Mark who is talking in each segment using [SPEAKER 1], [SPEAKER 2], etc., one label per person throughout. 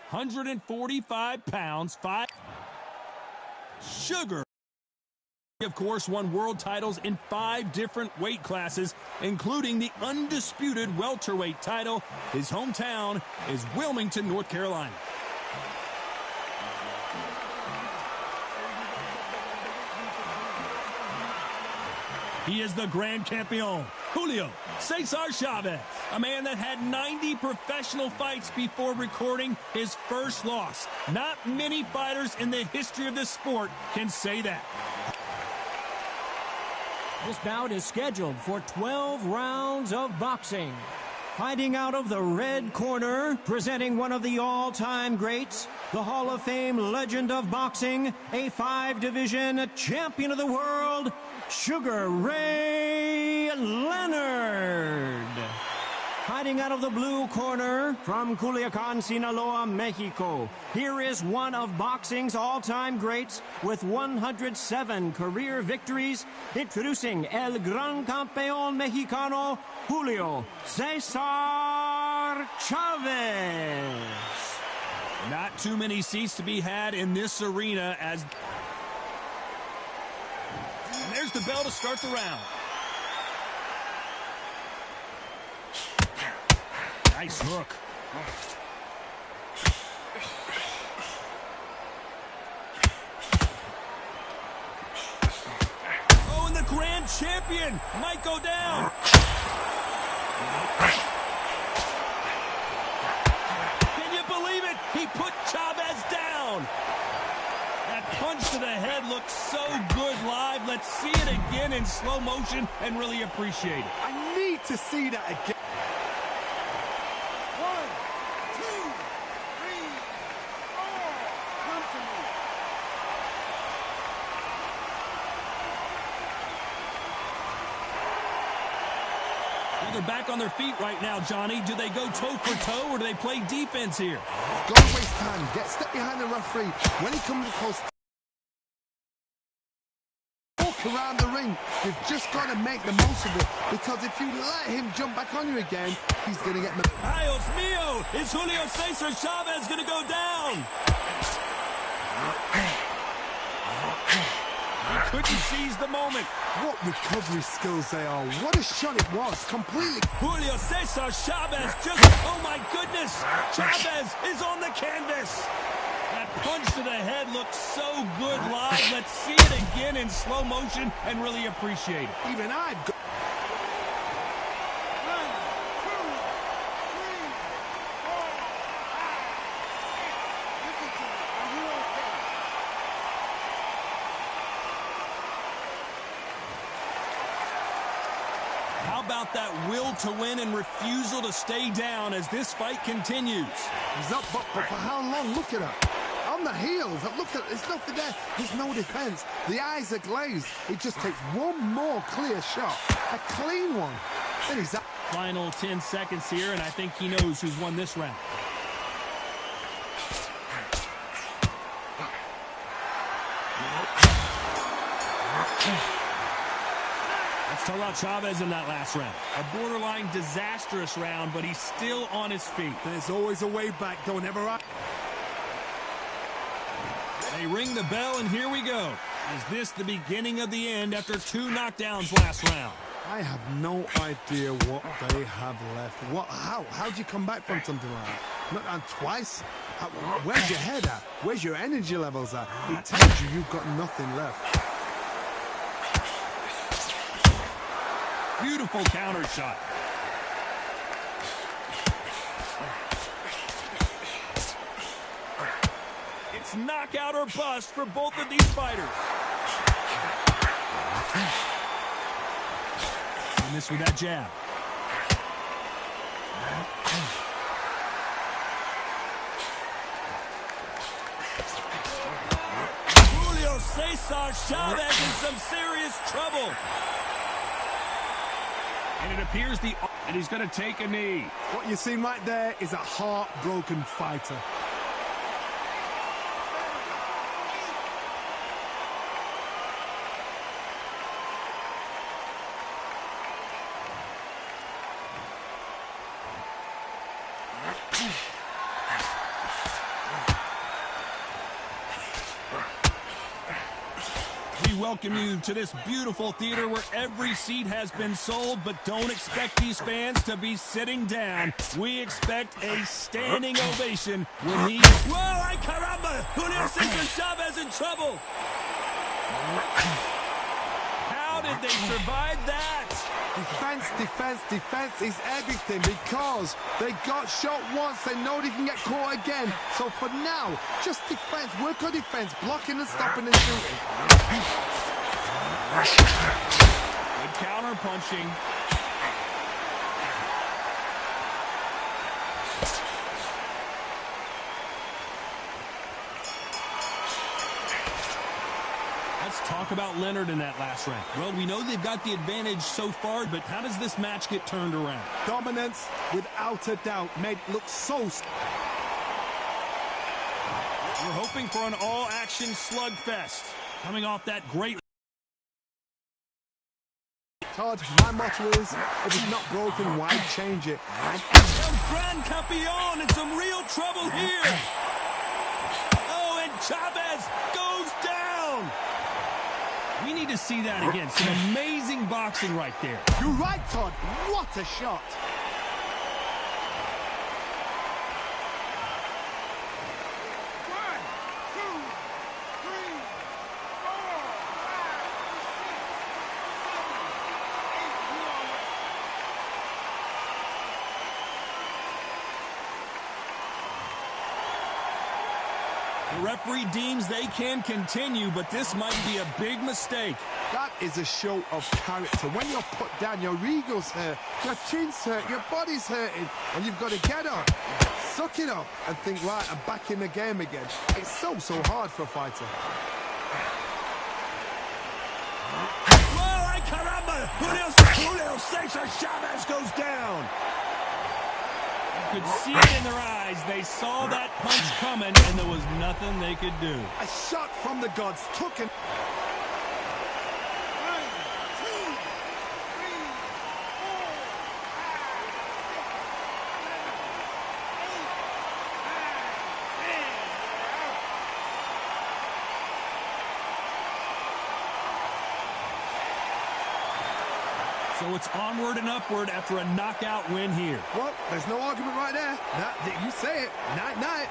[SPEAKER 1] 145 pounds, 5. Sugar, of course, won world titles in 5 different weight classes, including the undisputed welterweight title. His hometown is Wilmington, North Carolina. He is the Grand Campeon, Julio Cesar Chavez, a man that had 90 professional fights before recording his first loss. Not many fighters in the history of this sport can say that.
[SPEAKER 2] This bout is scheduled for 12 rounds of boxing. Fighting out of the red corner, presenting one of the all-time greats, the Hall of Fame legend of boxing, a 5-division champion of the world, Sugar Ray Leonard. Fighting out of the blue corner, from Culiacan, Sinaloa, Mexico, here is one of boxing's all-time greats with 107 career victories, introducing El Gran Campeón Mexicano, Julio Cesar Chavez.
[SPEAKER 1] Not too many seats to be had in this arena as... And there's the bell to start the round. Nice hook. Oh, and the grand champion might go down. Can you believe it? He put Chavez down. That punch to the head looks so good live. Let's see it again in slow motion and really appreciate it.
[SPEAKER 3] I need to see that again.
[SPEAKER 1] They're back on their feet right now, Johnny. Do they go toe for toe or do they play defense here?
[SPEAKER 3] Don't waste time. Step behind the referee. When he comes close, walk around the ring. You've just got to make the most of it, because if you let him jump back on you again, he's going to get...
[SPEAKER 1] Dios mío! Is Julio Cesar Chavez going to go down? He couldn't seize the moment.
[SPEAKER 3] What recovery skills they are. What a shot it was. Completely.
[SPEAKER 1] Julio Cesar Chavez just... Oh, my goodness! Chavez is on the canvas. That punch to the head looks so good live. Let's see it again in slow motion and really appreciate it.
[SPEAKER 3] Even I've got...
[SPEAKER 1] How about that will to win and refusal to stay down as this fight continues?
[SPEAKER 3] He's up, but for how long? Look at her. On the heels. Look at, there's nothing there. There's no defense. The eyes are glazed. It just takes one more clear shot. A clean one. Then he's up.
[SPEAKER 1] Final 10 seconds here, and I think he knows who's won this round. Let's talk about Chavez in that last round. A borderline disastrous round, but he's still on his feet.
[SPEAKER 3] There's always a way back. Don't ever...
[SPEAKER 1] They ring the bell, and here we go. Is this the beginning of the end after 2 knockdowns last round?
[SPEAKER 3] I have no idea what they have left. How do you come back from something like that? Not twice? Where's your head at? Where's your energy levels at? It tells you you've got nothing left.
[SPEAKER 1] Beautiful counter shot. It's knockout or bust for both of these fighters. And this with that jab. Julio Cesar Chavez in some serious trouble. And it appears and he's going to take a knee.
[SPEAKER 3] What you see right there is a heartbroken fighter.
[SPEAKER 1] welcome you to this beautiful theater where every seat has been sold, but don't expect these fans to be sitting down. We expect a standing ovation when he... Whoa, ay caramba! Julio Cesar Chavez in trouble! How did they survive that?
[SPEAKER 3] Defense, defense, defense is everything because they got shot once. They know they can get caught again. So for now, just defense. Work on defense. Blocking and stopping and shooting.
[SPEAKER 1] Good counter punching. Let's talk about Leonard in that last round. Well, we know they've got the advantage so far, but how does this match get turned around?
[SPEAKER 3] Dominance, without a doubt, made it look so...
[SPEAKER 1] We're hoping for an all-action slugfest. Coming off that great...
[SPEAKER 3] Todd, my motto is, if it's not broken, why change it?
[SPEAKER 1] El Gran Campeon in some real trouble here. Oh, and Chavez goes down. We need to see that again. Some amazing boxing right there.
[SPEAKER 3] You're right, Todd. What a shot.
[SPEAKER 1] The referee deems they can continue, but this might be a big mistake.
[SPEAKER 3] That is a show of character. When you're put down, your ego's hurt, your chin's hurt, your body's hurting, and you've got to get up, suck it up, and think, right, I'm back in the game again. It's so hard for a fighter.
[SPEAKER 1] Whoa, ay caramba! Julio Cesar Chavez goes down. You could see it in their eyes. They saw that punch coming, and there was nothing they could do.
[SPEAKER 3] A shot from the gods took him.
[SPEAKER 1] So it's onward and upward after a knockout win here.
[SPEAKER 3] Well, there's no argument right there. You say it. Night-night.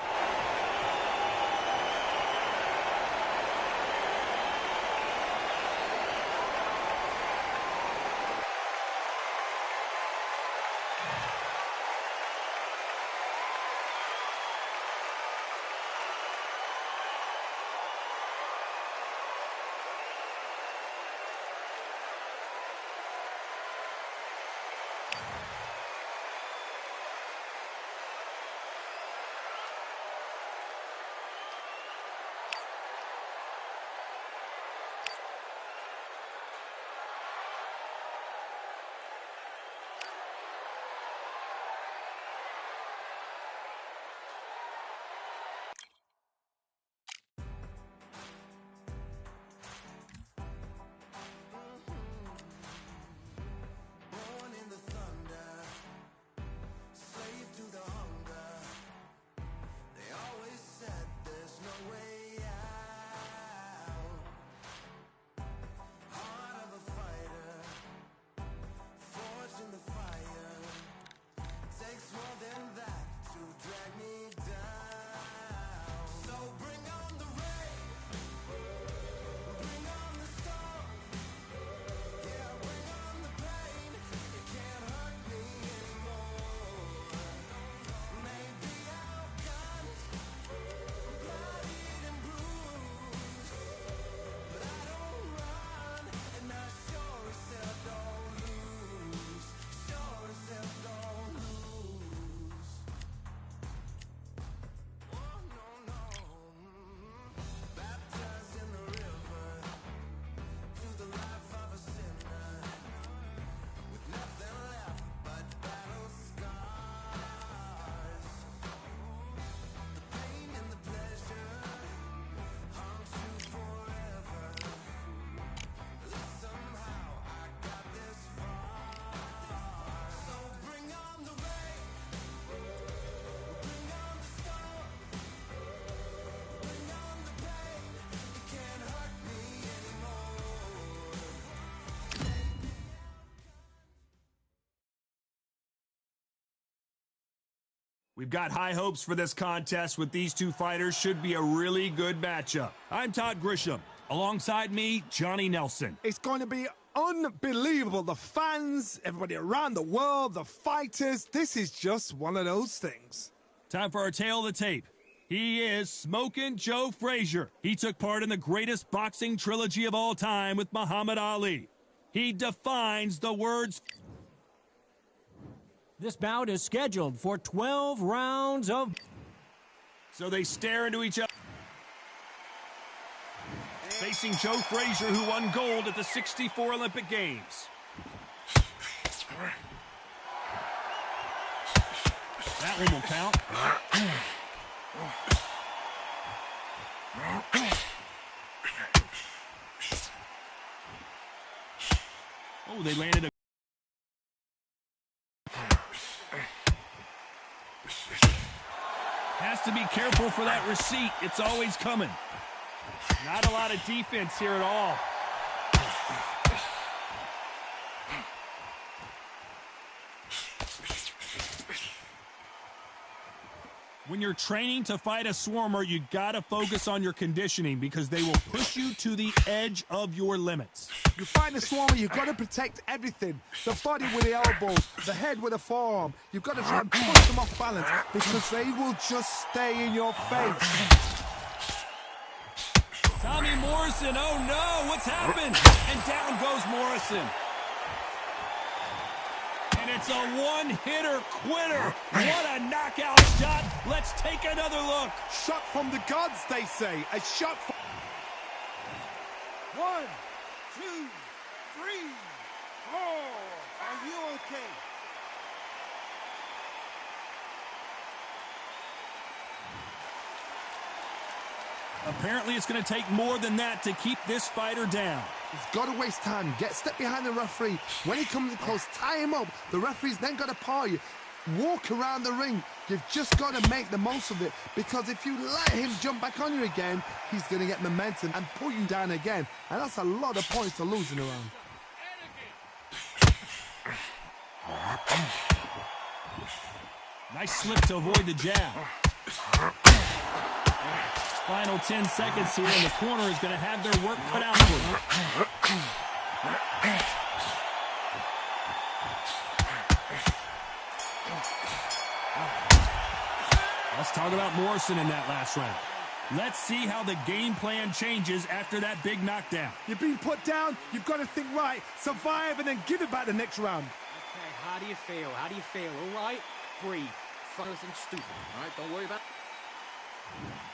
[SPEAKER 1] We've got high hopes for this contest with these two fighters. Should be a really good matchup. I'm Todd Grisham. Alongside me, Johnny Nelson.
[SPEAKER 3] It's going to be unbelievable. The fans, everybody around the world, the fighters. This is just one of those things.
[SPEAKER 1] Time for our tail of the tape. He is Smokin' Joe Frazier. He took part in the greatest boxing trilogy of all time with Muhammad Ali. He defines the words.
[SPEAKER 2] This bout is scheduled for 12 rounds of...
[SPEAKER 1] So they stare into each other. Facing Joe Frazier, who won gold at the '64 Olympic Games. That one will count. Oh, they landed a... Has to be careful for that receipt. It's always coming. Not a lot of defense here at all. When you're training to fight a swarmer, you gotta focus on your conditioning because they will push you to the edge of your limits.
[SPEAKER 3] You fight a swarmer, you've got to protect everything. The body with the elbows, the head with the forearm. You've got to try and push them off balance because they will just stay in your face.
[SPEAKER 1] Tommy Morrison, oh no, what's happened? And down goes Morrison. And it's a one-hitter quitter. What a knockout shot. Let's take another look.
[SPEAKER 3] Shot from the gods, they say. A shot from... 1, 2, 3, 4. Are you okay?
[SPEAKER 1] Apparently it's going to take more than that to keep this fighter down.
[SPEAKER 3] He's got to waste time. Step behind the referee. When he comes in close, tie him up. The referee's then got to paw you. Walk around the ring. You've just got to make the most of it. Because if you let him jump back on you again, he's going to get momentum and pull you down again. And that's a lot of points to lose in a round.
[SPEAKER 1] Nice slip to avoid the jab. Final 10 seconds here, and the corner is going to have their work cut out for them. Let's talk about Morrison in that last round. Let's see how the game plan changes after that big knockdown.
[SPEAKER 3] You've been put down, you've got to think right, survive, and then give it back the next round.
[SPEAKER 4] Okay, how do you feel? How do you feel? All right? Breathe. Focus and stupid. All right, don't worry about it.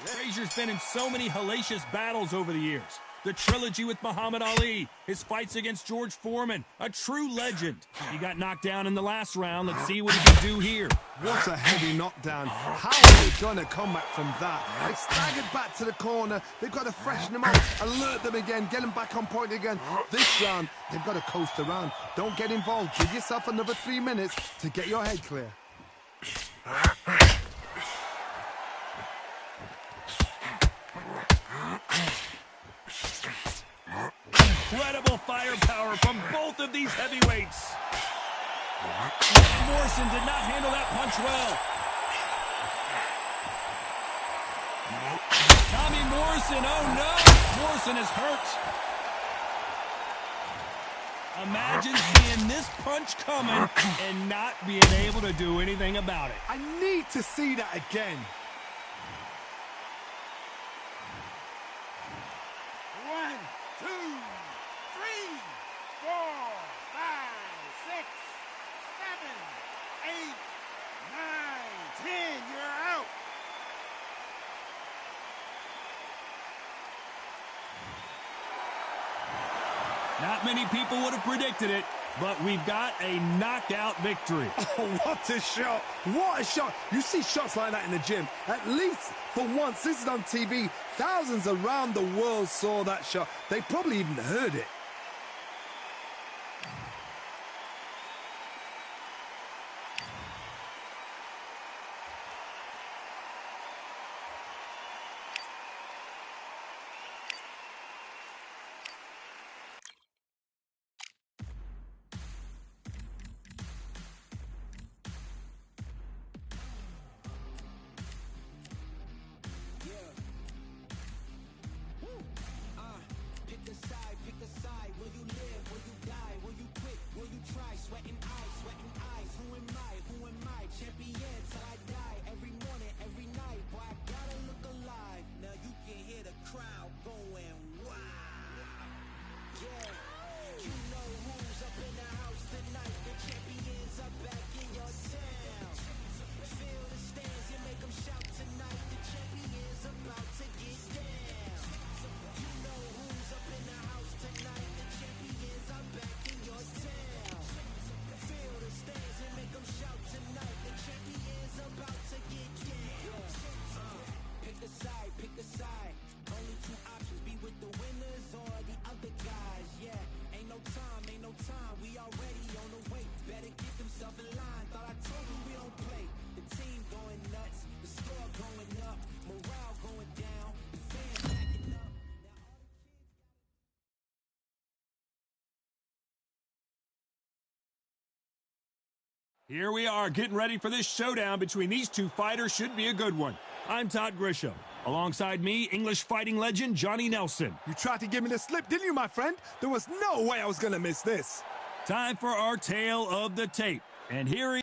[SPEAKER 1] Frazier's been in so many hellacious battles over the years. The trilogy with Muhammad Ali, his fights against George Foreman, a true legend. He got knocked down in the last round. Let's see what he can do here.
[SPEAKER 3] What a heavy knockdown. How are they going to come back from that? They staggered back to the corner. They've got to freshen them up, alert them again, get them back on point again. This round, they've got to coast around. Don't get involved. Give yourself another 3 minutes to get your head clear.
[SPEAKER 1] Incredible firepower from both of these heavyweights. Morrison did not handle that punch well. Tommy Morrison, oh no! Morrison is hurt. Imagine seeing this punch coming and not being able to do anything about it.
[SPEAKER 3] I need to see that again. 1, 2, 3, 4, 5, 6, 7, 8, 9, 10. You're out.
[SPEAKER 1] Not many people would have predicted it, but we've got a knockout victory.
[SPEAKER 3] Oh, what a shot. What a shot. You see shots like that in the gym. At least for once, this is on TV. Thousands around the world saw that shot. They probably even heard it.
[SPEAKER 1] Here we are getting ready for this showdown between these two fighters. Should be a good one. I'm Todd Grisham. Alongside me, English fighting legend Johnny Nelson.
[SPEAKER 3] You tried to give me the slip, didn't you, my friend? There was no way I was going to miss this.
[SPEAKER 1] Time for our tale of the tape. And here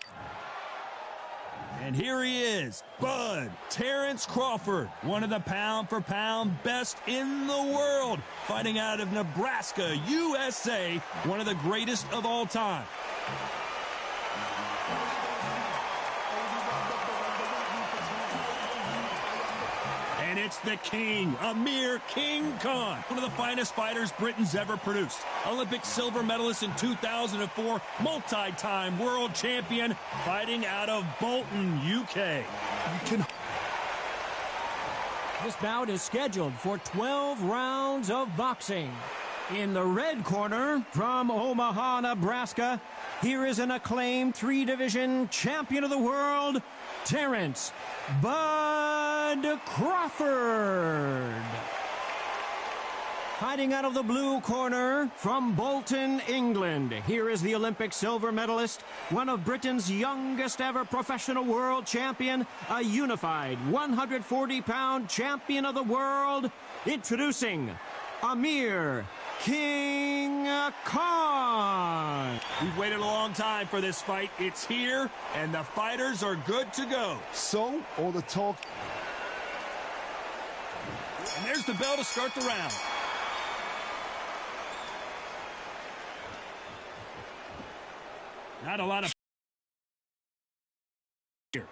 [SPEAKER 1] he is, Bud Terrence Crawford, one of the pound-for-pound best in the world, fighting out of Nebraska, USA, one of the greatest of all time. And it's the king, Amir King Khan, one of the finest fighters Britain's ever produced. Olympic silver medalist in 2004, multi-time world champion, fighting out of Bolton, UK.
[SPEAKER 2] This bout is scheduled for 12 rounds of boxing. In the red corner, from Omaha, Nebraska, here is an acclaimed three-division champion of the world, Terrence Bud Crawford. Fighting out of the blue corner, from Bolton, England, here is the Olympic silver medalist, one of Britain's youngest ever professional world champion, a unified 140-pound champion of the world, introducing Amir King Khan.
[SPEAKER 1] We've waited a long time for this fight. It's here, and the fighters are good to go.
[SPEAKER 3] So, all the talk.
[SPEAKER 1] And there's the bell to start the round. Not a lot of here.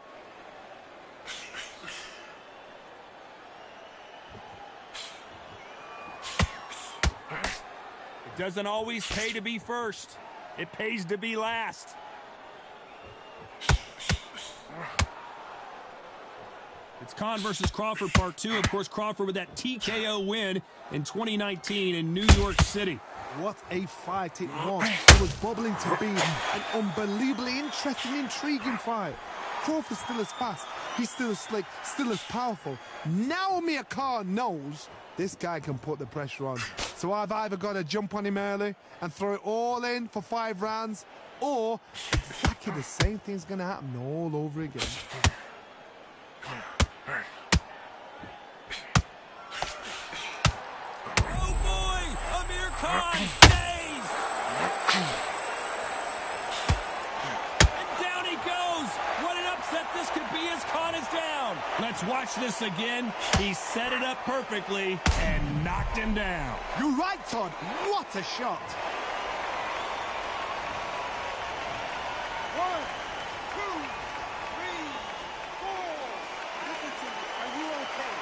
[SPEAKER 1] It doesn't always pay to be first. It pays to be last. It's Khan versus Crawford Part 2. Of course, Crawford with that TKO win in 2019 in New York City.
[SPEAKER 3] What a fight it was. It was bubbling to be an unbelievably interesting, intriguing fight. Crawford's still as fast. He's still as slick, still as powerful. Now Amir Khan knows this guy can put the pressure on. So I've either got to jump on him early and throw it all in for 5 rounds, or exactly the same thing's going to happen all over again.
[SPEAKER 1] Oh boy! Amir Khan stays! And down he goes! What an upset this could be as Khan is down! Let's watch this again. He set it up perfectly and knocked him down.
[SPEAKER 3] You're right, Todd. What a shot. 1, 2, 3, 4. Listen to me. Are you okay?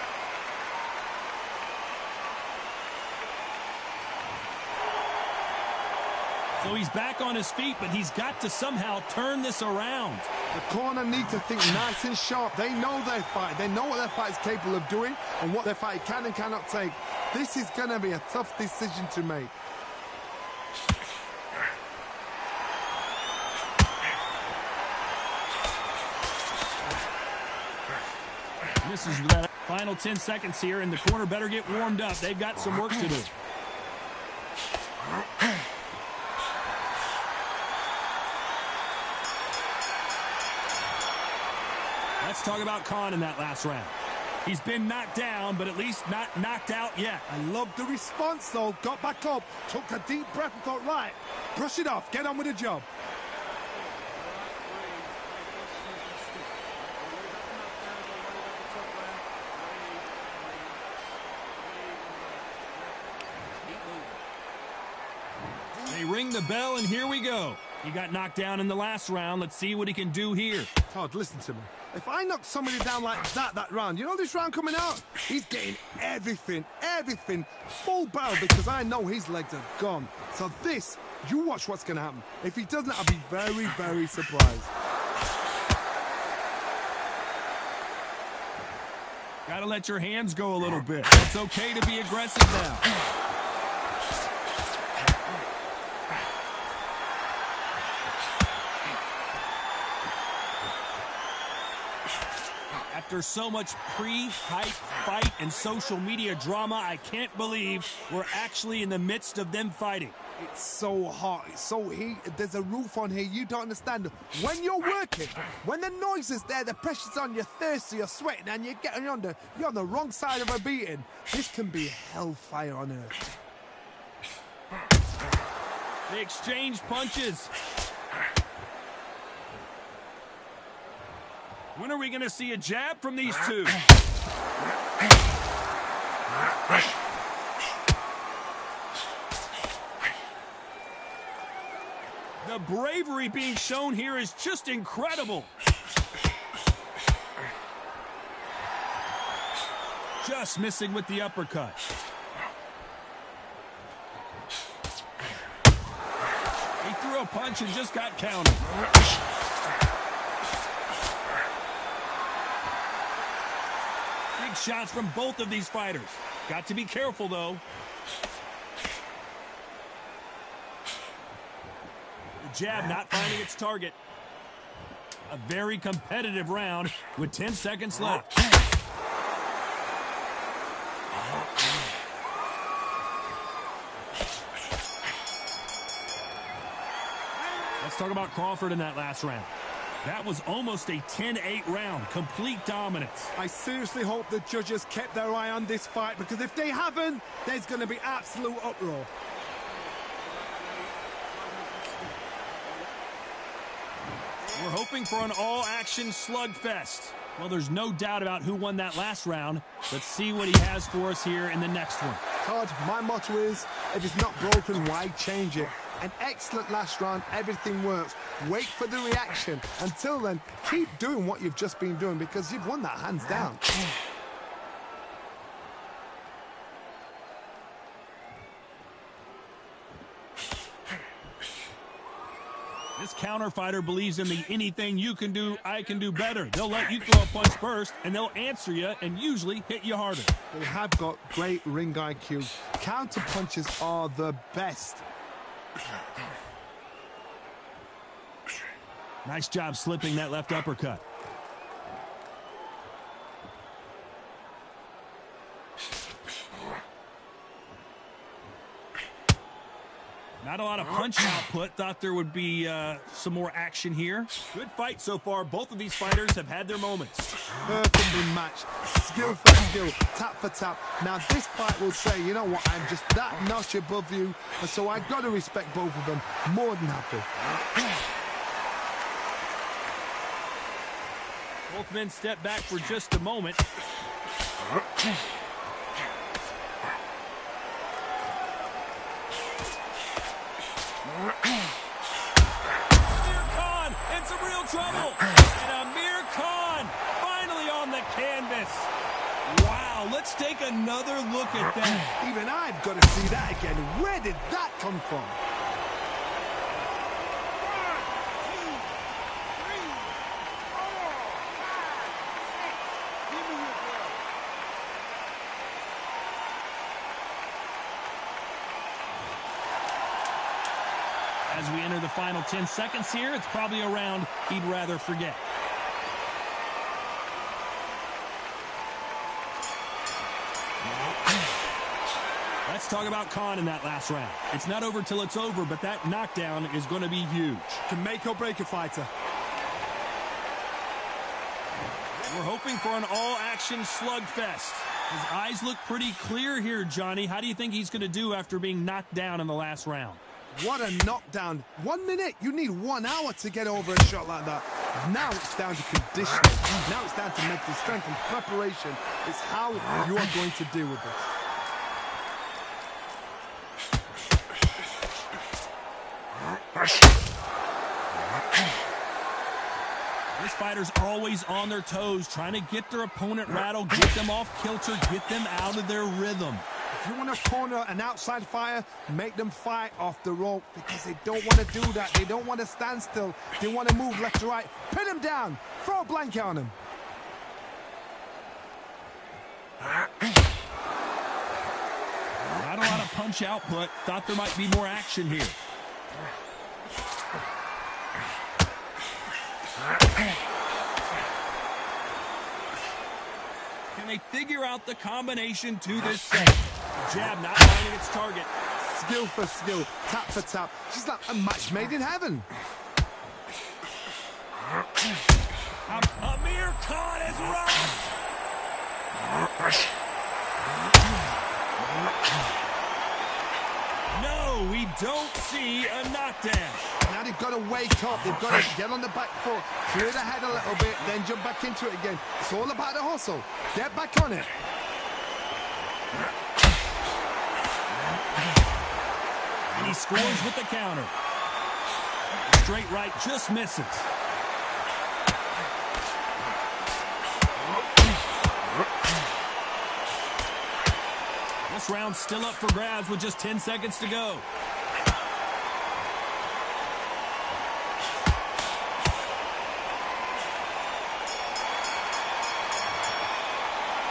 [SPEAKER 1] So he's back on his feet, but he's got to somehow turn this around.
[SPEAKER 3] The corner need to think nice and sharp. They know their fight. They know what their fight is capable of doing and what their fight can and cannot take. This is going to be a tough decision to make.
[SPEAKER 1] This is that final 10 seconds here, and the corner better get warmed up. They've got some work to do. Let's talk about Khan in that last round. He's been knocked down, but at least not knocked out yet.
[SPEAKER 3] I love the response, though. Got back up, took a deep breath and thought, right, brush it off, get on with the job.
[SPEAKER 1] They ring the bell, and here we go. He got knocked down in the last round. Let's see what he can do here.
[SPEAKER 3] Todd, listen to me. If I knock somebody down like that round, you know this round coming out? He's getting everything, full barrel, because I know his legs are gone. So this, you watch what's going to happen. If he doesn't, I'll be very, very surprised.
[SPEAKER 1] Got to let your hands go a little bit. It's okay to be aggressive now. After so much pre-hype fight and social media drama, I can't believe we're actually in the midst of them fighting.
[SPEAKER 3] It's so hot, it's so heat. There's a roof on here, you don't understand. When you're working, when the noise is there, the pressure's on, you're thirsty, you're sweating, and you're on the wrong side of a beating. This can be hellfire on earth.
[SPEAKER 1] They exchange punches. When are we going to see a jab from these two? The bravery being shown here is just incredible. Just missing with the uppercut. He threw a punch and just got countered. Big shots from both of these fighters. Got to be careful, though. The jab not finding its target. A very competitive round with 10 seconds left. Let's talk about Crawford in that last round. That was almost a 10-8 round, complete dominance.
[SPEAKER 3] I seriously hope the judges kept their eye on this fight, because if they haven't, there's going to be absolute uproar.
[SPEAKER 1] We're hoping for an all-action slugfest. Well, there's no doubt about who won that last round. Let's see what he has for us here in the next one.
[SPEAKER 3] Todd, my motto is, if it's not broken, why change it? An excellent last round, everything works. Wait for the reaction. Until then, keep doing what you've just been doing, because you've won that hands down.
[SPEAKER 1] This counter fighter believes in the anything you can do, I can do better. They'll let you throw a punch first, and they'll answer you and usually hit you harder.
[SPEAKER 3] They have got great ring IQ. Counter punches are the best.
[SPEAKER 1] Nice job slipping that left uppercut. Not a lot of punch output. Thought there would be some more action here. Good fight so far. Both of these fighters have had their moments.
[SPEAKER 3] Perfectly matched. Skill for skill. Tap for tap. Now this fight will say, you know what, I'm just that notch above you. And so I've got to respect both of them. More than happy.
[SPEAKER 1] Both men step back for just a moment. Khan in some real trouble. And Amir Khan finally on the canvas. Wow, let's take another look at that.
[SPEAKER 3] Even I've got to see that again. Where did that come from?
[SPEAKER 1] As we enter the final 10 seconds here, it's probably a round he'd rather forget. Let's talk about Khan in that last round. It's not over till it's over, but that knockdown is going to be huge.
[SPEAKER 3] Can make or break a fighter.
[SPEAKER 1] We're hoping for an all-action slugfest. His eyes look pretty clear here, Johnny. How do you think he's going to do after being knocked down in the last round?
[SPEAKER 3] What a knockdown. 1 minute, you need 1 hour to get over a shot like that. Now it's down to conditioning. Now it's down to mental strength and preparation. It's how you are going to deal with this.
[SPEAKER 1] This fighter's always on their toes, trying to get their opponent rattled, get them off kilter, get them out of their rhythm.
[SPEAKER 3] If you want to corner an outside fighter, make them fight off the rope, because they don't want to do that. They don't want to stand still. They want to move left to right. Pin them down. Throw a blanket on them.
[SPEAKER 1] Not a lot of punch output. Thought there might be more action here. Can they figure out the combination to this set? Jab not finding its target.
[SPEAKER 3] skill for skill, tap for tap. She's like a match made in heaven.
[SPEAKER 1] Amir Khan is rocked. No, we don't see a knockdown.
[SPEAKER 3] Now they've got to wake up. They've got to get on the back foot, clear the head a little bit, then jump back into it again. It's all about the hustle. Get back on it.
[SPEAKER 1] And he scores with the counter. Straight right just misses. This round's still up for grabs with just 10 seconds to go.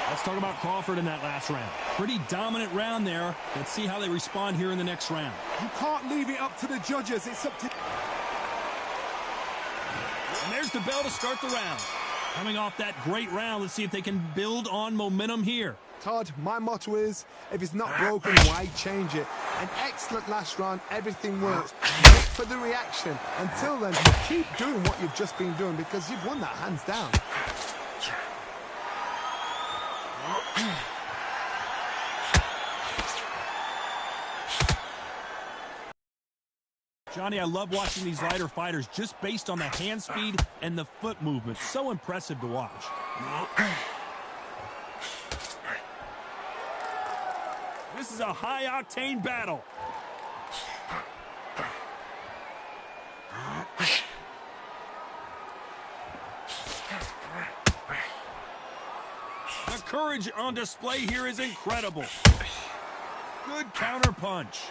[SPEAKER 1] Let's talk about Crawford in that last round. Pretty dominant round there. Let's see how they respond here in the next round.
[SPEAKER 3] You can't leave it up to the judges. It's up to...
[SPEAKER 1] And there's the bell to start the round. Coming off that great round, let's see if they can build on momentum here.
[SPEAKER 3] Todd, my motto is, if it's not broken, why change it? An excellent last round, everything works. Wait for the reaction. Until then, keep doing what you've just been doing because you've won that hands down.
[SPEAKER 1] Johnny, I love watching these lighter fighters just based on the hand speed and the foot movement. So impressive to watch. This is a high-octane battle. The courage on display here is incredible. Good counter punch.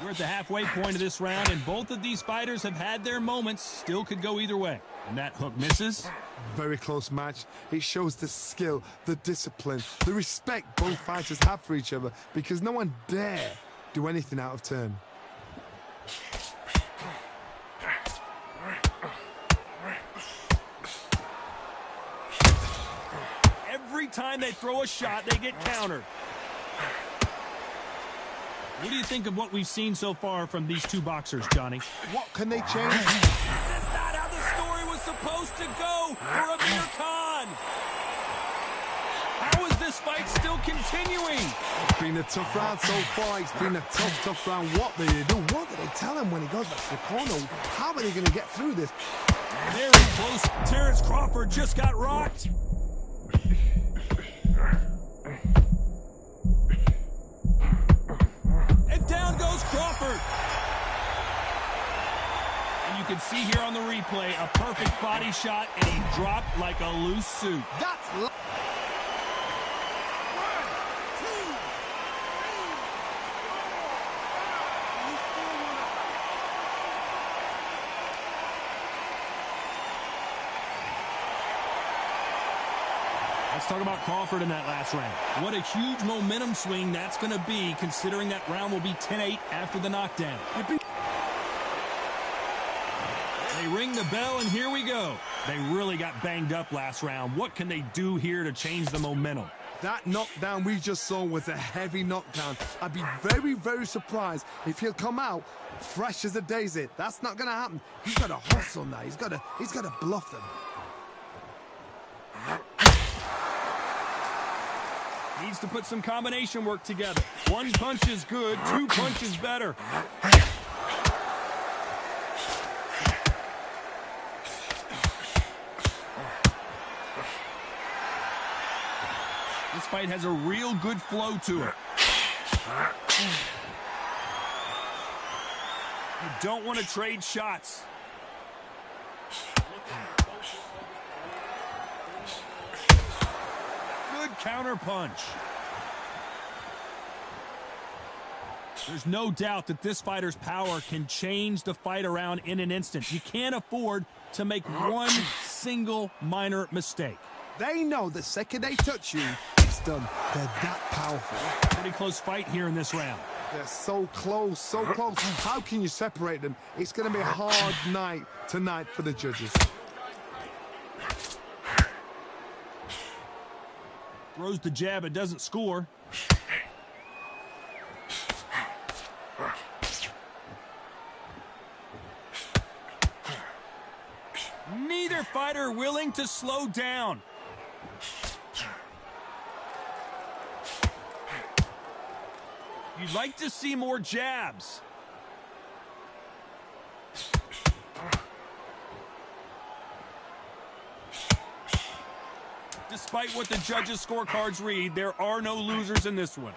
[SPEAKER 1] We're at the halfway point of this round, and both of these fighters have had their moments. Still could go either way. And that hook misses.
[SPEAKER 3] Very close match. It shows the skill, the discipline, the respect both fighters have for each other because no one dare do anything out of turn.
[SPEAKER 1] Every time they throw a shot, they get countered. What do you think of what we've seen so far from these two boxers, Johnny?
[SPEAKER 3] What can they change?
[SPEAKER 1] This is not how the story was supposed to go for Amir Khan. How is this fight still continuing?
[SPEAKER 3] It's been a tough round so far. It's been a tough round. What do they do? What do they tell him when he goes back to the corner? How are they going to get through this?
[SPEAKER 1] Very close. Terrence Crawford just got rocked. Down goes Crawford. And you can see here on the replay a perfect body shot, and he dropped like a loose suit.
[SPEAKER 3] That's...
[SPEAKER 1] Let's talk about Crawford in that last round. What a huge momentum swing that's going to be, considering that round will be 10-8 after the knockdown. They ring the bell, and here we go. They really got banged up last round. What can they do here to change the momentum?
[SPEAKER 3] That knockdown we just saw was a heavy knockdown. I'd be very, very surprised if he'll come out fresh as a daisy. That's not going to happen. He's got to hustle now. He's got to bluff them.
[SPEAKER 1] Needs to put some combination work together. One punch is good, two punches better. This fight has a real good flow to it. You don't want to trade shots. Good counter punch. There's no doubt that this fighter's power can change the fight around in an instant. You can't afford to make one single minor mistake.
[SPEAKER 3] They know the second they touch you, it's done. They're that powerful.
[SPEAKER 1] Pretty close fight here in this round.
[SPEAKER 3] They're so close, so close. How can you separate them? It's going to be a hard night tonight for the judges.
[SPEAKER 1] Throws the jab, it doesn't score. Neither fighter willing to slow down. You'd like to see more jabs. Despite what the judges' scorecards read, there are no losers in this one.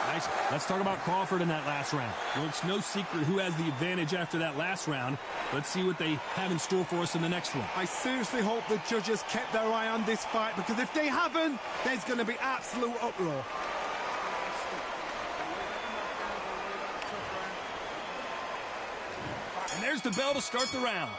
[SPEAKER 1] Nice. Let's talk about Crawford in that last round. Well, it's no secret who has the advantage after that last round. Let's see what they have in store for us in the next one.
[SPEAKER 3] I seriously hope the judges kept their eye on this fight, because if they haven't, there's going to be absolute uproar.
[SPEAKER 1] And there's the bell to start the round.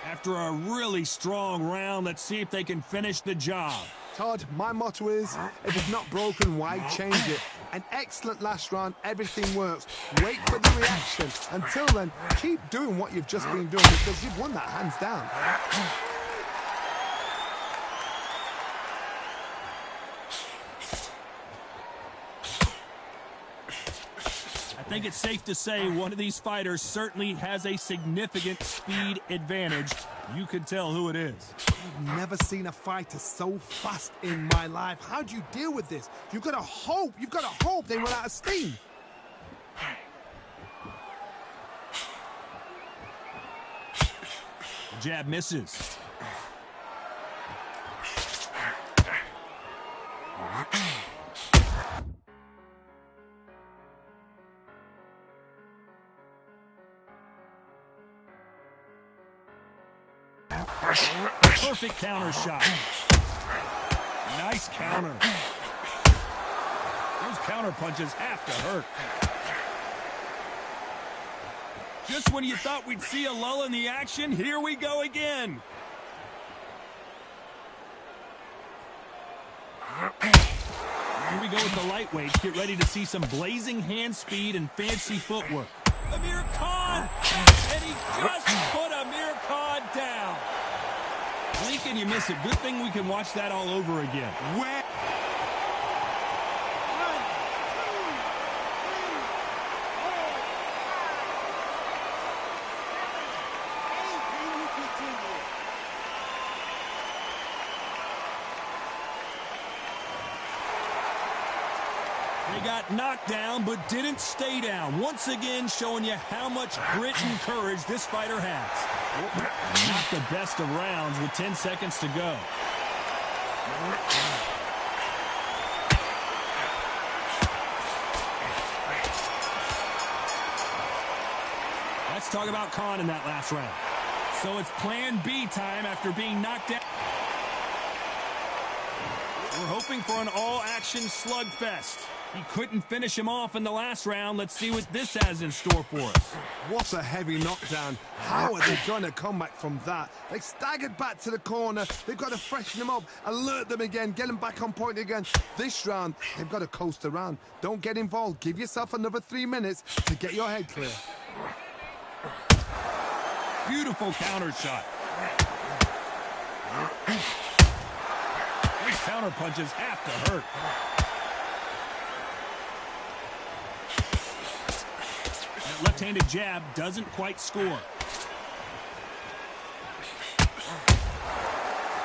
[SPEAKER 1] After a really strong round, let's see if they can finish the job.
[SPEAKER 3] Todd, my motto is, if it's not broken, why change it? An excellent last round, everything works. Wait for the reaction. Until then, keep doing what you've just been doing, because you've won that hands down.
[SPEAKER 1] I think it's safe to say one of these fighters certainly has a significant speed advantage. You can tell who it is.
[SPEAKER 3] I've never seen a fighter so fast in my life. How do you deal with this? You've got to hope they run out of steam.
[SPEAKER 1] The jab misses. Perfect counter shot. Nice counter. Those counter punches have to hurt. Just when you thought we'd see a lull in the action, here we go again. Here we go with the lightweights. Get ready to see some blazing hand speed and fancy footwork. Amir Khan! And he just put Amir Khan down. Blink and you miss it. Good thing we can watch that all over again.
[SPEAKER 3] Where?
[SPEAKER 1] They got knocked down, but didn't stay down. Once again, showing you how much grit and courage this fighter has. Not the best of rounds with 10 seconds to go. Let's talk about Khan in that last round. So it's plan B time after being knocked down. We're hoping for an all-action slugfest. He couldn't finish him off in the last round. Let's see what this has in store for us.
[SPEAKER 3] What a heavy knockdown. How are they going to come back from that? They staggered back to the corner. They've got to freshen them up, alert them again, get them back on point again. This round, they've got to coast around. Don't get involved. Give yourself another 3 minutes to get your head clear.
[SPEAKER 1] Beautiful counter shot. These counter punches have to hurt. That left-handed jab doesn't quite score.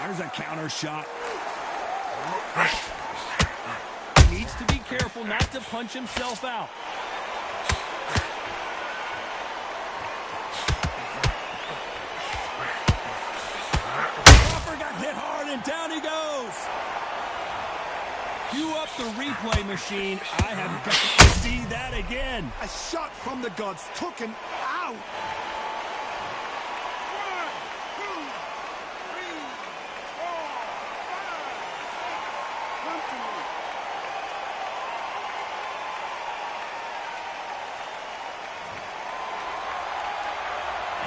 [SPEAKER 1] There's a counter shot. He needs to be careful not to punch himself out. Crawford got hit hard and down he goes. Cue up the replay machine. I have got to see that again.
[SPEAKER 3] A shot from the gods took him out. 1, 2, 3, 4, 5. Come to me.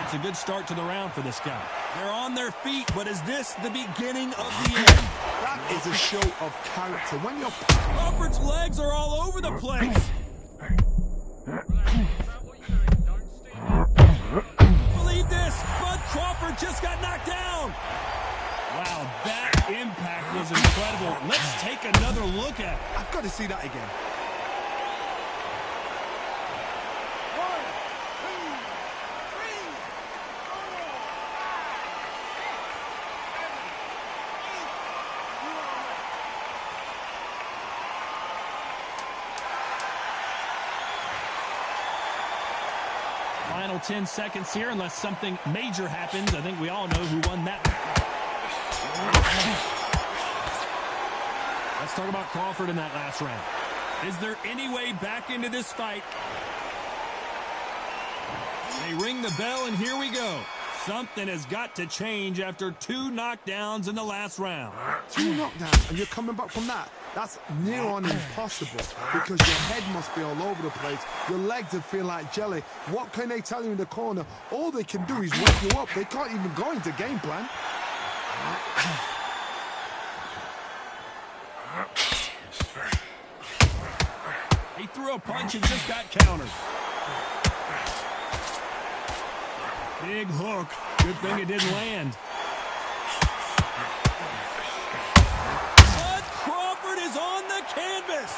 [SPEAKER 1] It's a good start to the round for this guy. They're on their feet, but is this the beginning of the end?
[SPEAKER 3] That is a show of character. When you're...
[SPEAKER 1] Crawford's legs are all over the place.
[SPEAKER 3] see that again.
[SPEAKER 1] Final 10 seconds here, unless something major happens. I think we all know who won that. Let's talk about Crawford in that last round. Is there any way back into this fight? They ring the bell, and here we go. Something has got to change after 2 knockdowns in the last round.
[SPEAKER 3] 2 knockdowns, and you're coming back from that? That's near on impossible, because your head must be all over the place. Your legs would feel like jelly. What can they tell you in the corner? All they can do is wake you up. They can't even go into game plan.
[SPEAKER 1] He threw a punch and just got countered. Big hook. Good thing it didn't land. Bud Crawford is on the canvas.